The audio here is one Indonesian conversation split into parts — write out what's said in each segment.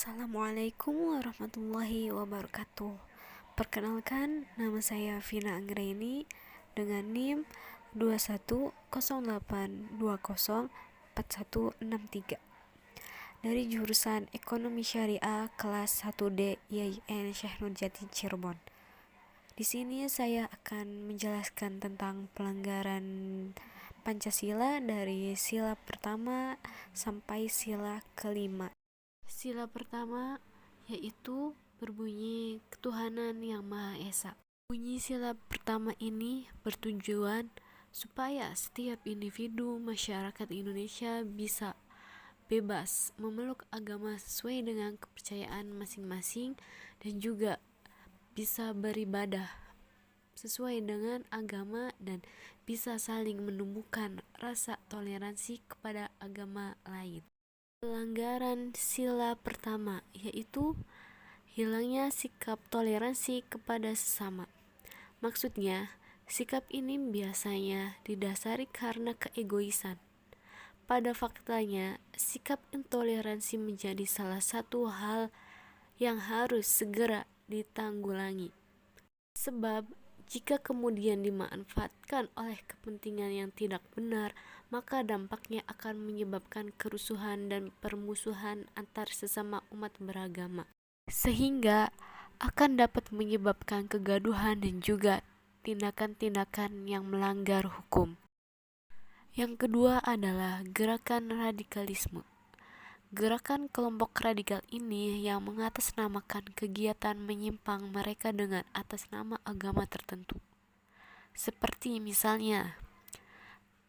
Assalamualaikum warahmatullahi wabarakatuh. Perkenalkan, nama saya Vina Anggraini dengan NIM 2108204163 dari jurusan Ekonomi Syariah kelas 1D IAIN Syekh Nurjati Cirebon. Di sini saya akan menjelaskan tentang pelanggaran Pancasila dari sila pertama sampai sila kelima. Sila pertama yaitu berbunyi ketuhanan yang Maha Esa. Bunyi sila pertama ini bertujuan supaya setiap individu masyarakat Indonesia bisa bebas memeluk agama sesuai dengan kepercayaan masing-masing dan juga bisa beribadah sesuai dengan agama dan bisa saling menumbuhkan rasa toleransi kepada agama lain. Pelanggaran sila pertama yaitu hilangnya sikap toleransi kepada sesama. Maksudnya, sikap ini biasanya didasari karena keegoisan. Pada faktanya, sikap intoleransi menjadi salah satu hal yang harus segera ditanggulangi. Sebab jika kemudian dimanfaatkan oleh kepentingan yang tidak benar, maka dampaknya akan menyebabkan kerusuhan dan permusuhan antar sesama umat beragama, sehingga akan dapat menyebabkan kegaduhan dan juga tindakan-tindakan yang melanggar hukum. Yang kedua adalah gerakan radikalisme. Gerakan kelompok radikal ini yang mengatasnamakan kegiatan menyimpang mereka dengan atas nama agama tertentu. Seperti misalnya,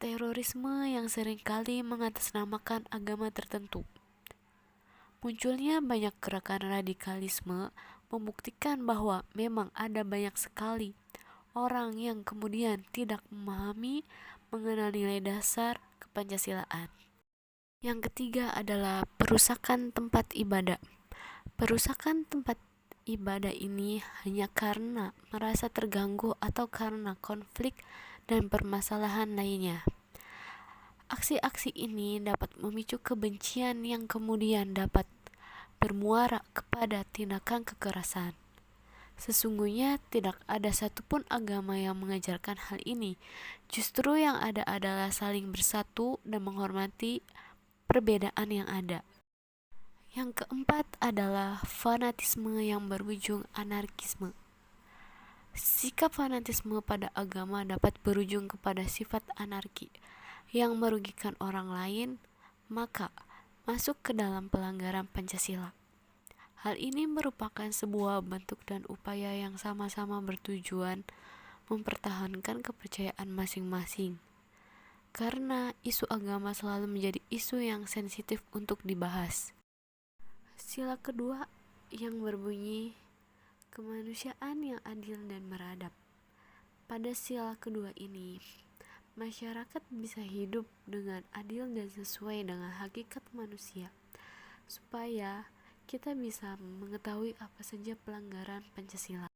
terorisme yang seringkali mengatasnamakan agama tertentu. Munculnya banyak gerakan radikalisme membuktikan bahwa memang ada banyak sekali orang yang kemudian tidak memahami mengenal nilai dasar kepancasilaan. Yang ketiga adalah perusakan tempat ibadah. Perusakan tempat ibadah ini hanya karena merasa terganggu atau karena konflik dan permasalahan lainnya. Aksi-aksi ini dapat memicu kebencian yang kemudian dapat bermuara kepada tindakan kekerasan. Sesungguhnya tidak ada satupun agama yang mengajarkan hal ini. Justru yang ada adalah saling bersatu dan menghormati perbedaan yang ada. Yang keempat adalah fanatisme yang berujung anarkisme. Sikap fanatisme pada agama dapat berujung kepada sifat anarki yang merugikan orang lain, maka masuk ke dalam pelanggaran Pancasila. Hal ini merupakan sebuah bentuk dan upaya yang sama-sama bertujuan mempertahankan kepercayaan masing-masing. Karena isu agama selalu menjadi isu yang sensitif untuk dibahas. Sila kedua yang berbunyi kemanusiaan yang adil dan beradab. Pada sila kedua ini, masyarakat bisa hidup dengan adil dan sesuai dengan hakikat manusia, supaya kita bisa mengetahui apa saja pelanggaran Pancasila.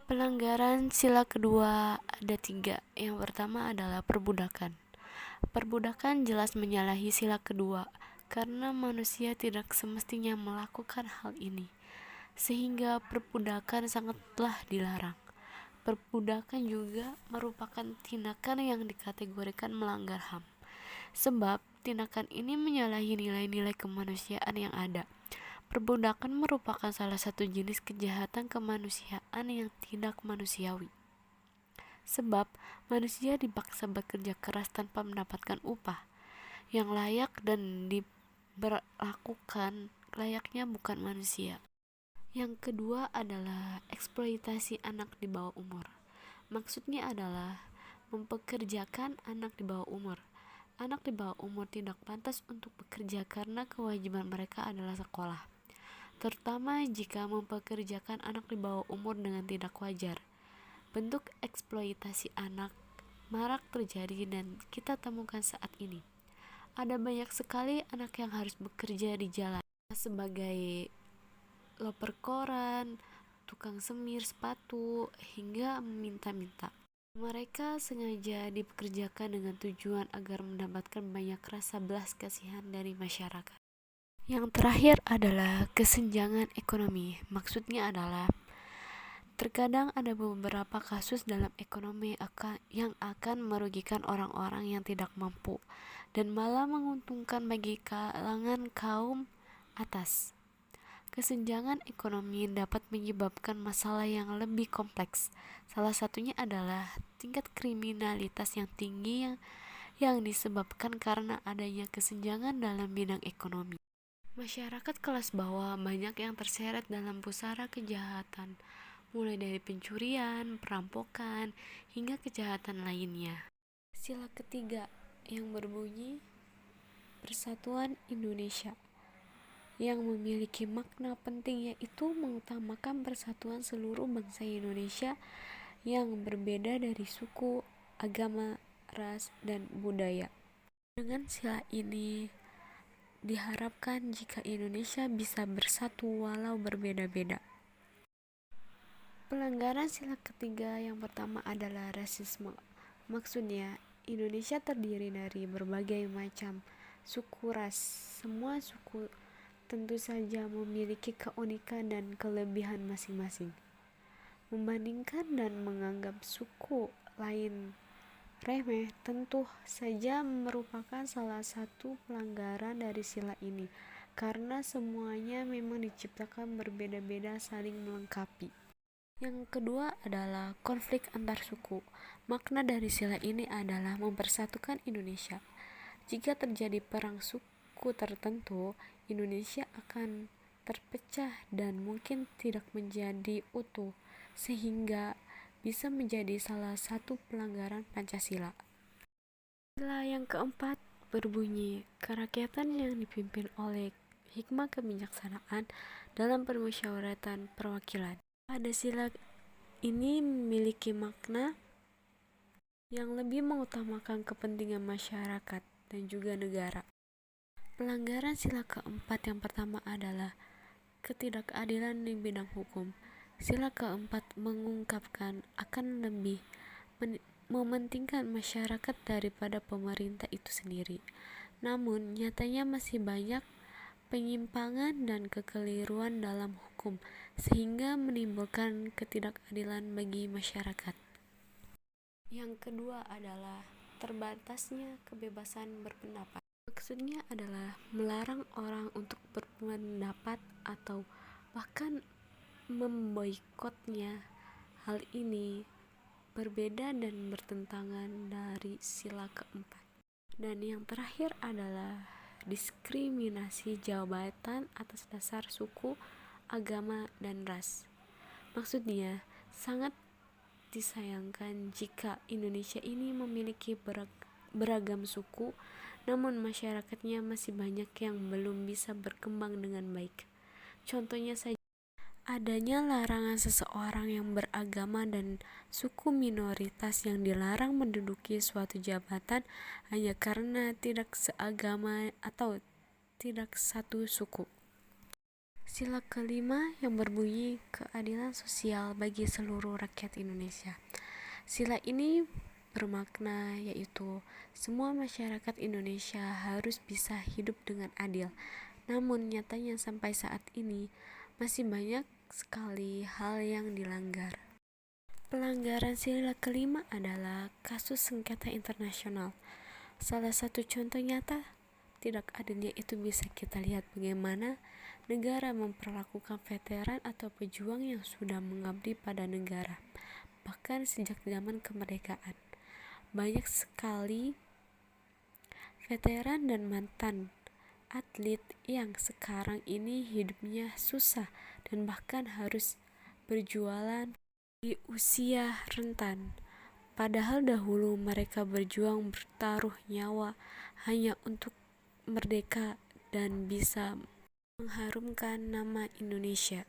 Pelanggaran sila kedua ada 3. Yang pertama adalah perbudakan. Perbudakan jelas menyalahi sila kedua karena manusia tidak semestinya melakukan hal ini, sehingga perbudakan sangatlah dilarang. Perbudakan juga merupakan tindakan yang dikategorikan melanggar HAM, sebab tindakan ini menyalahi nilai-nilai kemanusiaan yang ada. Perbudakan merupakan salah satu jenis kejahatan kemanusiaan yang tidak manusiawi. Sebab manusia dipaksa bekerja keras tanpa mendapatkan upah yang layak dan diberlakukan layaknya bukan manusia. Yang kedua adalah eksploitasi anak di bawah umur. Maksudnya adalah mempekerjakan anak di bawah umur. Anak di bawah umur tidak pantas untuk bekerja karena kewajiban mereka adalah sekolah, terutama jika mempekerjakan anak di bawah umur dengan tidak wajar. Bentuk eksploitasi anak marak terjadi dan kita temukan saat ini. Ada banyak sekali anak yang harus bekerja di jalan sebagai loper koran, tukang semir sepatu, hingga meminta-minta. Mereka sengaja dipekerjakan dengan tujuan agar mendapatkan banyak rasa belas kasihan dari masyarakat. Yang terakhir adalah kesenjangan ekonomi. Maksudnya adalah terkadang ada beberapa kasus dalam ekonomi yang akan merugikan orang-orang yang tidak mampu dan malah menguntungkan bagi kalangan kaum atas. Kesenjangan ekonomi dapat menyebabkan masalah yang lebih kompleks. Salah satunya adalah tingkat kriminalitas yang tinggi yang disebabkan karena adanya kesenjangan dalam bidang ekonomi. Masyarakat kelas bawah banyak yang terseret dalam pusara kejahatan, mulai dari pencurian, perampokan, hingga kejahatan lainnya. Sila ketiga yang berbunyi Persatuan Indonesia yang memiliki makna penting, yaitu mengutamakan persatuan seluruh bangsa Indonesia yang berbeda dari suku, agama, ras, dan budaya. Dengan sila ini diharapkan jika Indonesia bisa bersatu walau berbeda-beda. Pelanggaran sila ketiga yang pertama adalah rasisme. Maksudnya, Indonesia terdiri dari berbagai macam suku ras. Semua suku tentu saja memiliki keunikan dan kelebihan masing-masing. Membandingkan dan menganggap suku lain remeh tentu saja merupakan salah satu pelanggaran dari sila ini, karena semuanya memang diciptakan berbeda-beda saling melengkapi. Yang kedua adalah konflik antar suku. Makna dari sila ini adalah mempersatukan Indonesia. Jika terjadi perang suku tertentu, Indonesia akan terpecah dan mungkin tidak menjadi utuh, sehingga bisa menjadi salah satu pelanggaran Pancasila. Sila yang keempat berbunyi kerakyatan yang dipimpin oleh hikmah kebijaksanaan dalam permusyawaratan perwakilan. Pada sila ini memiliki makna yang lebih mengutamakan kepentingan masyarakat dan juga negara. Pelanggaran sila keempat yang pertama adalah ketidakadilan di bidang hukum. Sila keempat mengungkapkan akan lebih mementingkan masyarakat daripada pemerintah itu sendiri. Namun, nyatanya masih banyak penyimpangan dan kekeliruan dalam hukum, sehingga menimbulkan ketidakadilan bagi masyarakat. Yang kedua adalah terbatasnya kebebasan berpendapat. Maksudnya adalah melarang orang untuk berpendapat atau bahkan memboikotnya. Hal ini berbeda dan bertentangan dari sila keempat. Dan yang terakhir adalah diskriminasi jabatan atas dasar suku, agama, dan ras. Maksudnya, sangat disayangkan jika Indonesia ini memiliki beragam suku, namun masyarakatnya masih banyak yang belum bisa berkembang dengan baik. Contohnya saja, adanya larangan seseorang yang beragama dan suku minoritas yang dilarang menduduki suatu jabatan hanya karena tidak seagama atau tidak satu suku. Sila kelima yang berbunyi keadilan sosial bagi seluruh rakyat Indonesia. Sila ini bermakna yaitu semua masyarakat Indonesia harus bisa hidup dengan adil. Namun nyatanya sampai saat ini masih banyak sekali hal yang dilanggar. Pelanggaran sila kelima adalah kasus sengketa internasional. Salah satu contoh nyata tidak adilnya itu bisa kita lihat bagaimana negara memperlakukan veteran atau pejuang yang sudah mengabdi pada negara, bahkan sejak zaman kemerdekaan. Banyak sekali veteran dan mantan atlet yang sekarang ini hidupnya susah dan bahkan harus berjualan di usia rentan. Padahal dahulu mereka berjuang bertaruh nyawa hanya untuk merdeka dan bisa mengharumkan nama Indonesia.